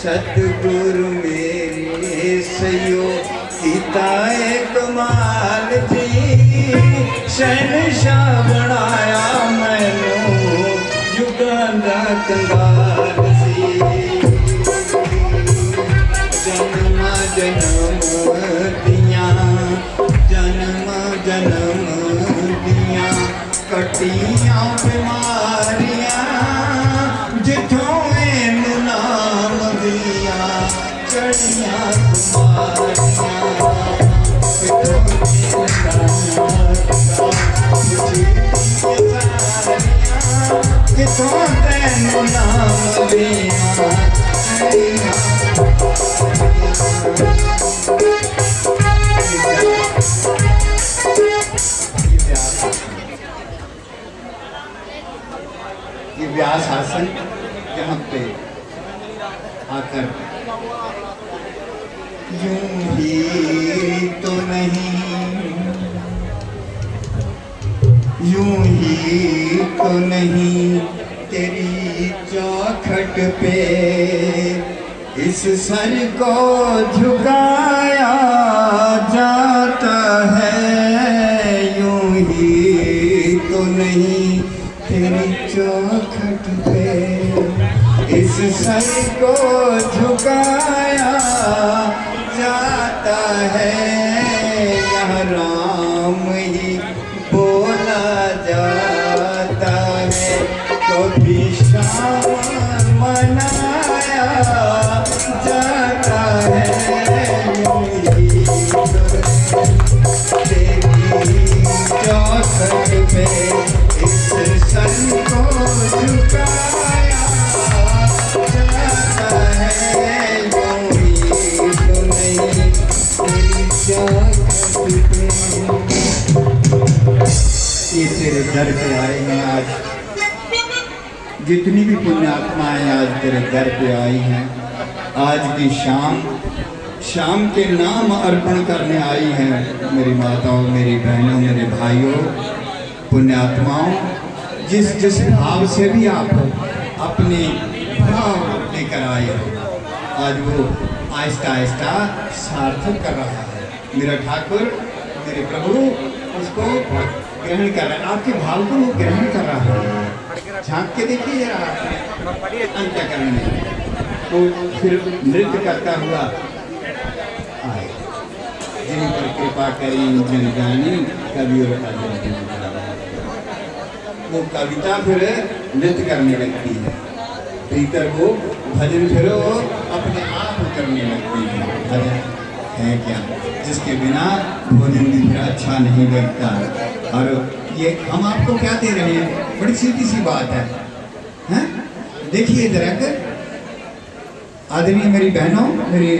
सतगुरु मेरे सयो सीताए कमाल जी शहनशाह बनाया मैनू युगां दा कंगाल सी जन्म जन्म दियां कटियां बीमारियां जिथों मैनू नाम दिया चढ़ियां किथों तैनू नाम दिया ये व्यास आसन यहाँ पे आकर यूं ही तो नहीं तेरी चौखट पे इस सर को झुकाया जाता है यूं ही तो नहीं तेरी चौखट पे इस सर को झुकाया जाता है यहाँ राम ही बोला जाता है कभी शाम मनाया जाता है यूं ही तेरी चौखट पे इस सर को झुकाया जाता है यूं ही तो नहीं तेरी चौखट पे। ये तेरे दर पे आए हैं आज जितनी भी पुण्यात्माएं आज तेरे दर पे आई हैं आज की शाम के नाम अर्पण करने आई हैं मेरी माताओं मेरी बहनों मेरे भाइयों पुण्यात्माओं जिस भाव से भी आप अपने भाव लेकर आए हो आज वो आहिस्ता आहिस्ता सार्थक कर रहा है मेरा ठाकुर मेरे प्रभु उसको ग्रहण कर रहा है आपके भाव को वो ग्रहण कर रहा है झांक के देखिए जरा अंतःकरण में तो फिर नृत्य करता हुआ आए जिन पर कृपा करी जन जानी कवि और वो कविता फिर नृत्य करने लगती है भीतर वो भजन फिर अपने आप उतरने लगती है भजन है क्या जिसके बिना भोजन भी फिर अच्छा नहीं लगता और ये हम आपको क्या दे रहे हैं बड़ी सीधी सी बात है हैं? देखिए जरा कर आदरणीय मेरी बहनों मेरे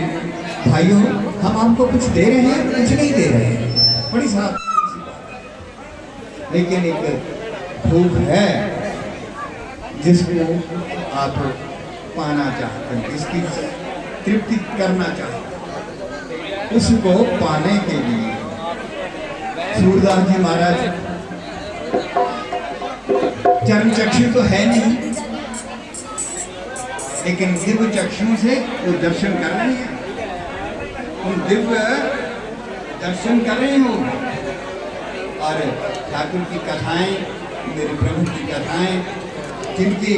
भाइयों हम आपको कुछ दे रहे हैं कुछ नहीं दे रहे हैं बड़ी साफ सी बात लेकिन एक भूख है जिसको आप पाना चाहते हैं जिसकी तृप्ति करना चाहते हैं उसको पाने के लिए सूरदास जी महाराज चरण चक्षु तो है नहीं लेकिन दिव्य चक्षु से वो दर्शन कर रहे हैं उन दिव्य दर्शन कर रहे हो और ठाकुर की कथाएं मेरे प्रभु की कथाएं जिनकी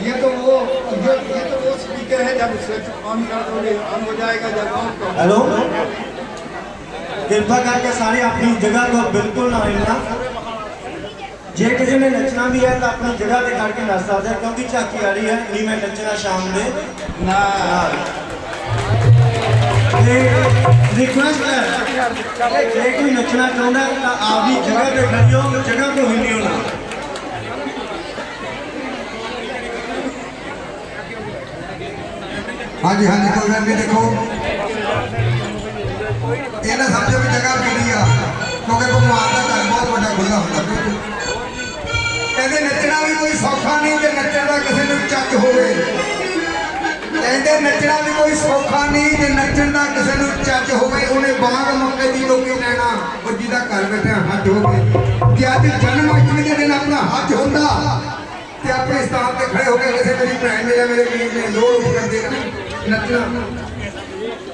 ये तो वो स्पीकर है जब स्विच ऑन कर दोगे ऑन हो जाएगा जब ऑन करो। हेलो कृपा करके सारे अपनी जगह को बिल्कुल ना हिलना जे किसी ने नचना भी है तो अपनी जगह पे खड़ के नच सकता है, क्योंकि झाकी आ रही है नहीं मैं नचना शाम में नाल। रिक्वेस्ट है जे कोई नचना चाहता है तो आपकी जगह पे खड़ियो, जगह को हिलियो ना। हाँ जी कोई गल नहीं। देखो ये ना समझो भी जगह पीड़ी आ, क्योंकि भगवान का घर बहुत बड़ा खुला होता। कहते नचना भी कोई सौखा नहीं, तो नचण का किसी को चज होवे। कहते नचना भी कोई सौखा नहीं, तो नचण का किसी को चज होवे। उन्हें बाग मौके की लोग लेना और जिदा घर बैठे हज हो गए। जे अज जन्माष्टमी के दिन अपना हज होता तो अपने स्थान पर खड़े होकर किसी मेरी भैन ने या मेरे वीर ने लोड़ कर देना नचना।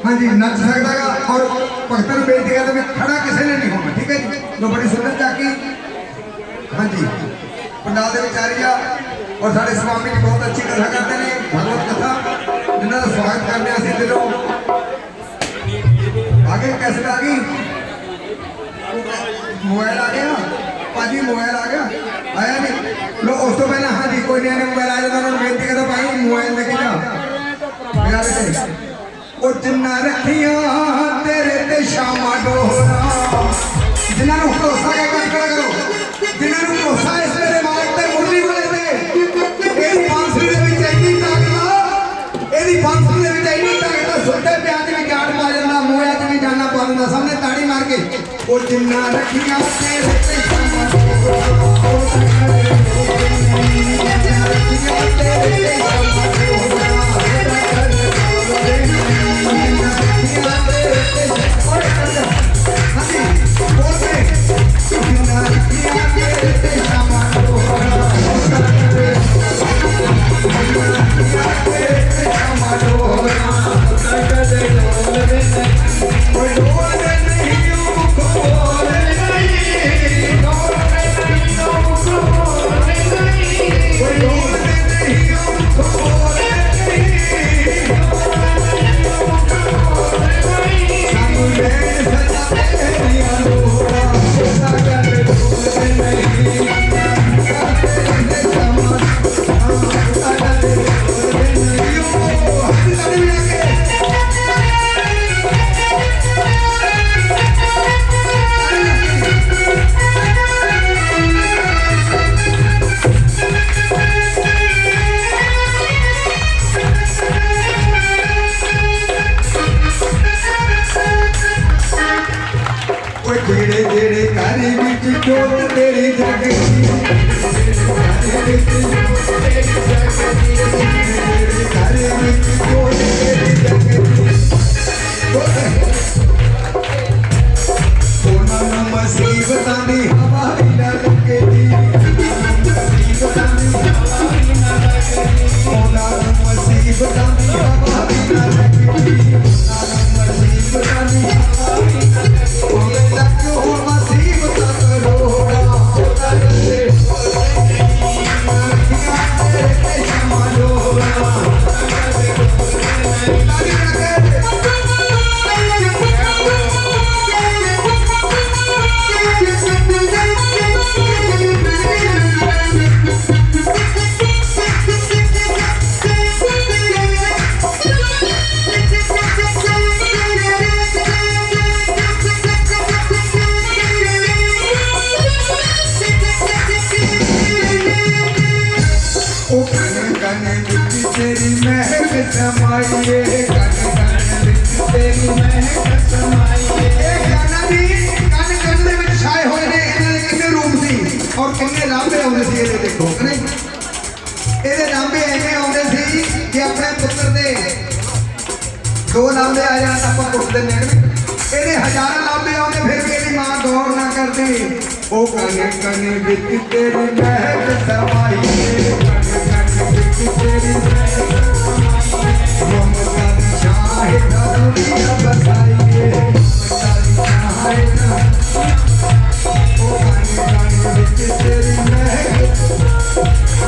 हाँ जी नच सकता है और भगतों बेनती करते मैं खड़ा किसी ने नहीं होना। ठीक है जी, तो बड़ी सुंदर झाकी। हाँ जी पंडाल के विचारिया और साढ़े स्वामी जी बहुत अच्छी कथा करते हैं, भगवत कथा जिन्हों का स्वागत करने असीं दिलों। आगे कैसे आ गई, मोबाइल आ गया भाजी, मोबाइल आ गया आया नहीं लो। उस तो पहले हाँ जी कोई नहीं मोबाइल आ जाता उन्होंने बेनती करता भाई मोबाइल लेके जा। वो जिन्ना रखिया तेरे ते शामा डोरा, जिन्होंने भरोसा क्या करो, जिन्होंने भरोसा इस मेरे मालिक ते मुरली वाले ते एदी बांसुरी दे विच इन्नी ताकत, एदी बांसुरी दे विच इन्नी ताकत सुनते प्यार दे विच जान पा जांदा, मोया च भी जाना पा जांदा। सबने ताड़ी मार के वो जिन्ना रखिया तेरे ते शामा डोरा, और किन्ने लांबे आउंदे सी ये देखो नहीं ਇਹਦੇ ਲਾਂਬੇ ਐਵੇਂ ਆਉਂਦੇ ਸੀ ਕਿ ਆਪਣੇ ਪੁੱਤਰ ਦੇ ਦੋ ਲਾਂਬੇ ਆ ਜਾਣ ਆਪਾਂ ਕੁੱਟ ਦਿੰਦੇ ਇਹਦੇ ਹਜ਼ਾਰਾਂ ਲਾਂਬੇ ਆਉਂਦੇ ਫਿਰ ਵੀ ਇਹਦੀ ਮਾਂ ਗੌਰ ਨਾ ਕਰਦੀ ਉਹ ਕਨੇ ਕਨੇ ਵਿੱਚ ਤੇਰੀ ਮਹਿਕ ਸਮਾਈਏ ਕਨੇ ਕਨੇ ਵਿੱਚ ਤੇਰੀ ਮਹਿਕ ਸਮਾਈਏ ਮਮਤਾ ਦੀ ਸ਼ਾਹਿਦਾ ਦੁਨੀਆ ਬਸਾਈਏ ਮਮਤਾ ਦੀ ਸ਼ਾਹਿਦਾ ਉਹ ਕਨੇ ਕਨੇ ਵਿੱਚ ਤੇਰੀ ਮਹਿਕ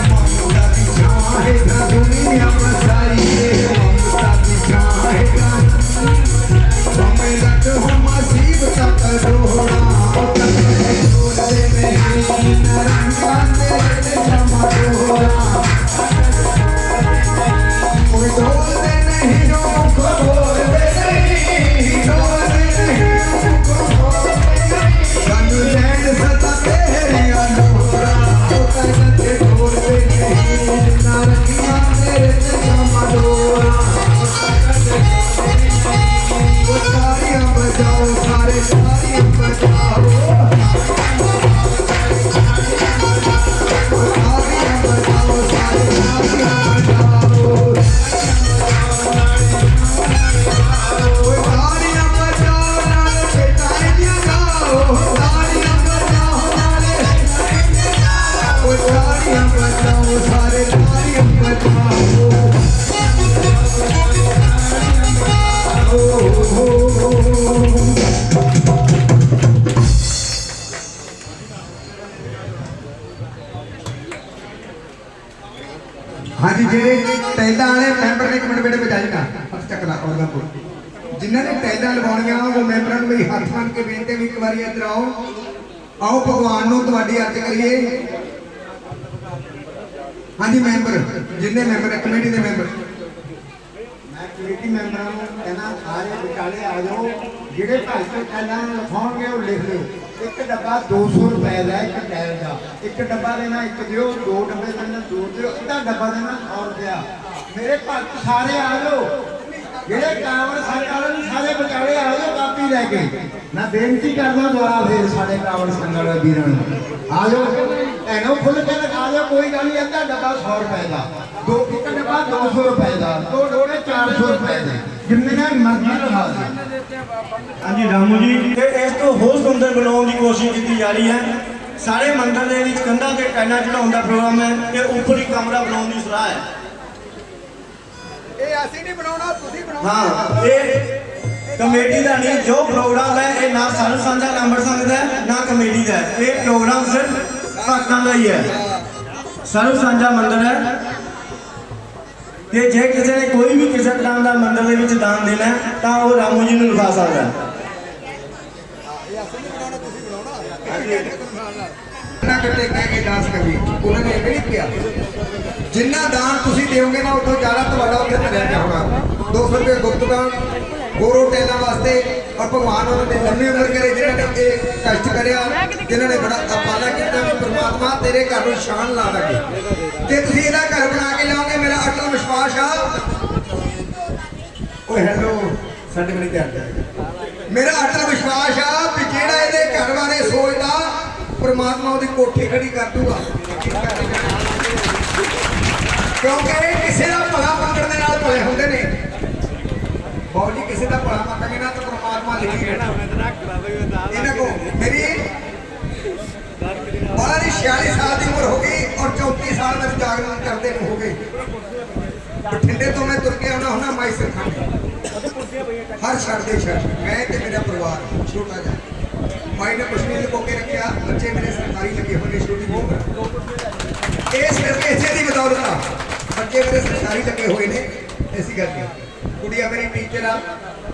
ममता की शाहिदा दुनिया बसाइए ममता की शाहिदा हमें लग हम मुसीबत का रोड़ा बोलते नहीं तालियां बजाओ सारे तालियां बजाओ हाँ जी जेडे टैला वाले मैंबर ने एक मिनट बेटे बजाई ना हथ चकला और जिन्होंने टैला लवाउणियां वो मैंबरां नूं मेरी हथ बन के बेनती भी एक बारी इधर आओ आओ भगवान नूं तुहाडी अर्ज करिए हाँ जी मैंबर जिन्ने मैंबर कमेटी के मैंबर मैं कमेटी मैंबरां नूं कहना सारे विचाले आ जाओ ਜਿਹੜੇ ਭਾਈ ਤੋਂ ਟੈਲਾਂ ਲਿਖਾਉਣਗੇ ਉਹ ਲਿਖ ਲਿਓ ਇੱਕ ਡੱਬਾ 200 ਰੁਪਏ ਦਾ ਇੱਕ ਟੈਲ ਦਾ ਇੱਕ ਡੱਬਾ ਦੇਣਾ ਇੱਕ ਦਿਓ ਦੋ ਡੱਬੇ ਦੇਣਾ ਦੋ ਦਿਓ ਅੱਧਾ ਡੱਬਾ ਦੇਣਾ 100 ਰੁਪਇਆ ਮੇਰੇ ਭਗਤ ਸਾਰੇ ਆ ਜਾਓ ਜਿਹੜੇ ਕਾਵੜ ਸੰਘ ਵਾਲੇ ਨੇ ਸਾਰੇ ਵਿਚਾਲੇ ਆ ਜਾਓ ਕਾਪੀ ਲੈ ਕੇ ਮੈਂ ਬੇਨਤੀ ਕਰਦਾ ਦੁਆਰਾ ਫੇਰ ਸਾਡੇ ਕਾਵੜ ਸੰਘ ਵਾਲੇ ਵੀਰਾਂ ਨੂੰ ਆ ਜਾਓ ਐਨੋ ਖੁੱਲ ਕੇ ਲਗਾ ਜਾਓ ਕੋਈ ਗੱਲ ਨਹੀਂ ਅੱਧਾ ਡੱਬਾ 100 ਰੁਪਏ ਦਾ ਦੋ ਇੱਕ ਡੱਬਾ 200 ਰੁਪਏ ਦਾ ਦੋ ਡੋੜੇ 400 ਰੁਪਏ ਦੇ ਜਿੰਨੇ ਮਰਜ਼ੀ ਲਗਾ ਦਿਓ ਹਾਂਜੀ ਰਾਮੂ ਜੀ ਤੇ ਇਸ ਤੋਂ ਹੋਰ ਸੁੰਦਰ ਬਣਾਉਣ ਦੀ ਕੋਸ਼ਿਸ਼ ਕੀਤੀ ਜਾ ਰਹੀ ਹੈ ਸਾਰੇ ਮੰਦਰ ਦੇ ਵਿੱਚ ਕੰਧਾਂ ਤੇ ਟੈਲਾਂ ਚੜਾਉਣ ਦਾ ਪ੍ਰੋਗਰਾਮ ਹੈ ਤੇ ਉੱਪਰ ਹੀ ਕਮਰਾ ਬਣਾਉਣ ਦੀ ਸਲਾਹ ਹੈ ਇਹ ਅਸੀਂ ਨਹੀਂ ਬਣਾਉਣਾ ਤੁਸੀਂ ਬਣਾਉਣਾ ਹਾਂ ਇਹ ਕਮੇਟੀ ਦਾ ਨਹੀਂ ਜੋ ਪ੍ਰੋਗਰਾਮ ਹੈ ਇਹ ਨਾ ਸਾਨੂੰ ਸਾਂਝਾ ਨੰਬਰ ਸੰਗਦਾ ਹੈ ਨਾ ਕਮੇਟੀ ਦਾ ਇਹ ਪ੍ਰੋਗਰਾਮ ਸਿਰਫ ਭਗਤਾਂ ਦਾ ਹੀ ਹੈ ਸਰਵ ਸਾਂਝਾ ਮੰਦਰ ਹੈ ਤੇ ਜੇ ਕਿਸੇ ਨੇ ਕੋਈ ਵੀ ਕਿਸੇ ਤਰ੍ਹਾਂ ਦਾ ਮੰਦਰ ਦੇ ਵਿੱਚ ਦਾਨ ਦੇਣਾ ਹੈ ਤਾਂ ਉਹ ਰਾਮੂ ਜੀ ਨੂੰ ਲਿਖਾ ਸਕਦਾ ਹੈ ਇਹ ਅਸੀਂ ਨਹੀਂ ਬਣਾਉਣਾ ਤੁਸੀਂ ਬਣਾਉਣਾ ਨਾ ਕੱਟੇ ਕਹਿ ਕੇ ਦਾਸ ਕਰੀ ਉਹਨਾਂ ਨੇ ਇਹ ਨਹੀਂ ਕਿਹਾ ਜਿੰਨਾ ਦਾਨ ਤੁਸੀਂ ਦਿਓਗੇ ਨਾ ਉਦੋਂ ਜ਼ਿਆਦਾ ਤੁਹਾਡਾ ਉੱਥੇ ਧਰਿਆ ਜਾਊਗਾ 200 ਰੁਪਏ ਗੁਪਤ ਦਾਨ ਗੋਰੋ ਟੈਲਾਂ ਵਾਸਤੇ ਔਰ ਭਗਵਾਨ ਉਹਨਾਂ ਨੇ ਲੰਮੀ ਉਮਰ ਕਰੇ ਜਿਨ੍ਹਾਂ ਨੇ ਇਹ ਕਸ਼ਟ ਕਰਿਆ ਜਿਨ੍ਹਾਂ ਨੇ ਬੜਾ ਅਪਾਲਾ ਕੀਤਾ ਵੀ ਪ੍ਰਮਾਤਮਾ ਤੇਰੇ ਘਰ ਨੂੰ ਸ਼ਾਨ ਲਾ ਦੇਵੇ ਤੇ ਤੁਸੀਂ ਇਹਦਾ ਘਰ ਬਣਾ ਕੇ ਲਾਓਗੇ ਮੇਰਾ ਅਟਲ ਵਿਸ਼ਵਾਸ ਆ ਓਏ ਹੈਲੋ ਸਾਡੇ ਬਣੀ ਤਿਆਰ ਮੇਰਾ ਅਟਲ ਵਿਸ਼ਵਾਸ ਆ ਵੀ ਜਿਹੜਾ ਇਹਦੇ ਘਰ ਬਾਰੇ ਸੋਚਦਾ ਪ੍ਰਮਾਤਮਾ ਉਹਦੀ ਕੋਠੀ ਖੜੀ ਕਰ ਦੂਗਾ ਕਿਉਂਕਿ ਕਿਸੇ ਦਾ ਭਲਾ ਮੰਗਣ ਦੇ ਨਾਲ ਭਲੇ ਹੁੰਦੇ ਨੇ ਬਹੁਤ ਜੀ ਕਿਸੇ ਦਾ ਭਲਾ ਮੰਗਾਂਗੇ ਨਾ ਤਾਂ ਪ੍ਰਮਾਤਮਾ ਲਿਖੀ ਰਹਿਣਾ ਇਹਨਾਂ ਕੋ ਮੇਰੀ ਬਾਲਾ ਦੀ 46 ਸਾਲ ਦੀ ਉਮਰ ਹੋ ਗਈ ਔਰ 34 ਸਾਲ ਮੈਨੂੰ ਜਾਗਰਣ ਕਰਦੇ ਨੂੰ ਹੋ ਗਏ ਬਠਿੰਡੇ ਤੋਂ ਮੈਂ ਤੁਰ ਕੇ ਆਉਣਾ ਹੁੰਦਾ ਮਾਈ ਸਿਰਖਾਂ ਹਰ ਛੱਡਦੇ ਛੱਡ ਮੈਂ ਤੇ ਮੇਰਾ ਪਰਿਵਾਰ ਛੋਟਾ ਜਿਹਾ ਮਾਈ ਨੇ ਕੁਛ ਨਹੀਂ ਲੁਕੋ ਕੇ ਰੱਖਿਆ ਬੱਚੇ ਮੇਰੇ ਸਰਕਾਰੀ ਲੱਗੇ ਹੋਏ ਨੇ ਛੋਟੀ ਬਹੁਤ ਇਸ ਕਰਕੇ ਇਸੇ ਦੀ ਬਦੌਲਤ ਆ ਬੱਚੇ ਮੇਰੇ ਸਰਕਾਰੀ ਲੱਗੇ ਹੋਏ ਨੇ ਐਸੀ ਗੱਲ ਨਹੀਂ ਕੁੜੀਆਂ ਮੇਰੀ ਟੀਚਰ ਆ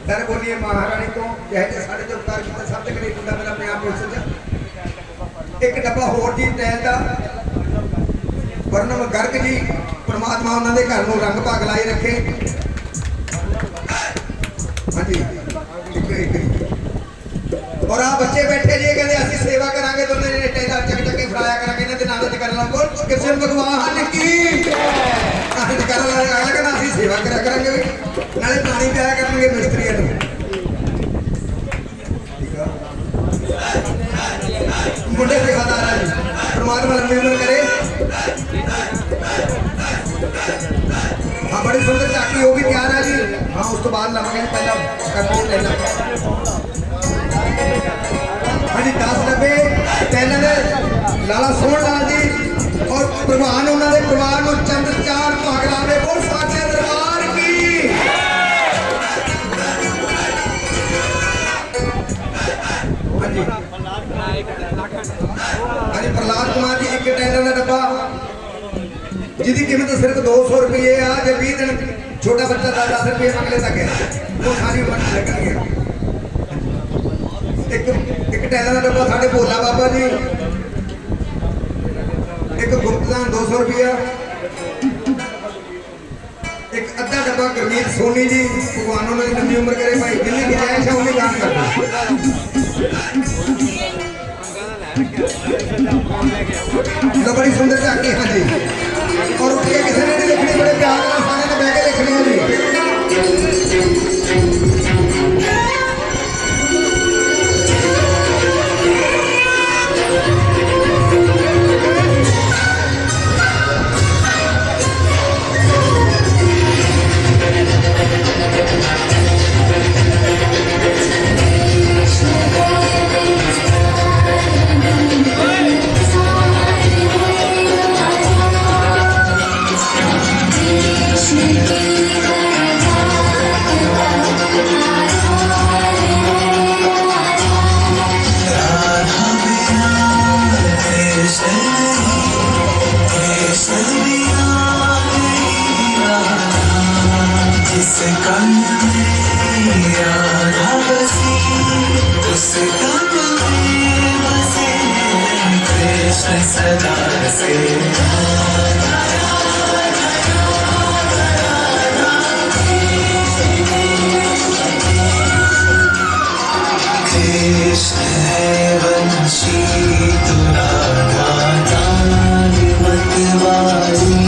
ਸਰ ਬੋਲੀਏ ਮਹਾਰਾਣੀ ਤੋਂ ਜਿਹੇ ਸਾਡੇ ਤੋਂ ਉਤਾਰ ਕੀਤਾ ਸਭ ਤੋਂ ਕਰੀ ਮੁੰਡਾ ਮੇਰਾ ਪੰਜਾਬ ਪੁਲਿਸ ਚ ਇੱਕ ਡੱਬਾ ਹੋਰ ਜੀ ਟੈਲ ਦਾ ਵਰਨਮ ਗਰਗ ਜੀ ਪ੍ਰਮਾਤਮਾ ਉਹਨਾਂ ਦੇ ਘਰ ਨੂੰ ਰੰਗ ਭਾਗ ਲਾਈ ਰੱਖੇ ਹਾਂਜੀ और आप बच्चे बैठे जी कहते असि सेवा करांगे तो ने टैला चक चक के फड़ाया करांगे इन्हां दे नाम ते कर ला बोल कृष्ण भगवान की असि कर ला अगला कहना असि सेवा करा करांगे नाले पानी पिया करांगे मिस्त्रियां नूं ठीक है मुंडे सेवादार है परमात्मा लंबी उम्र करे हाँ बड़ी सुंदर चाकी वो भी तैयार है जी हाँ उस तो बाद लावांगे पहला करके टैला हाँ जी 10 डब्बे टैलों दे लाला सोहन लाल जी और भगवान उन्होंने परिवार को चंद 4 भाग लावे बोल साचे दरबार की हाँ जी प्रहलाद कुमार जी एक टैलों का डब्बा जिसकी कीमत सिर्फ 200 रुपये आ जो 20 दिन छोटा बच्चा 10 रुपये मंगले तक है वो सारी उम्र लगन गया एक टैला का डब्बा साढ़े भोला बाबा जी एक गुप्तदान 200 रुपया एक अद्धा डब्बा गुरमीत सोनी जी भगवान उन्होंने लंबी उम्र करे भाई जिन्नी गुजाइश है उन्हें दान करना बड़ी सुंदर झांकी हाँ जी और उठ के किसी ने नहीं लिखनी बड़े प्यार सारे ने बह के लिखनी है जी कण में राधा बसी, उस कण में बसे कृष्ण सदा से। कृष्ण है वंशी तो राधा दान मतवारी।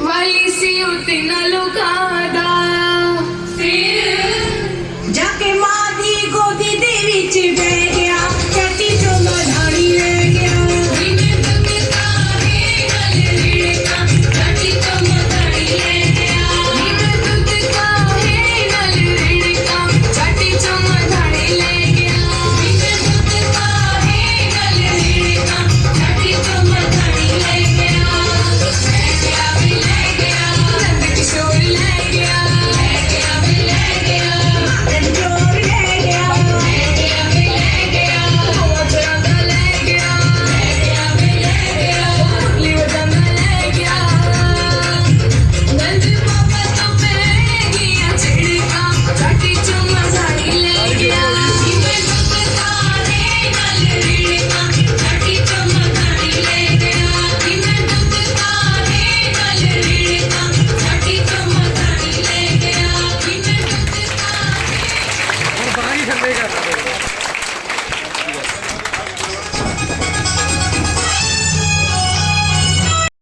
वाली सी उतना लोका दा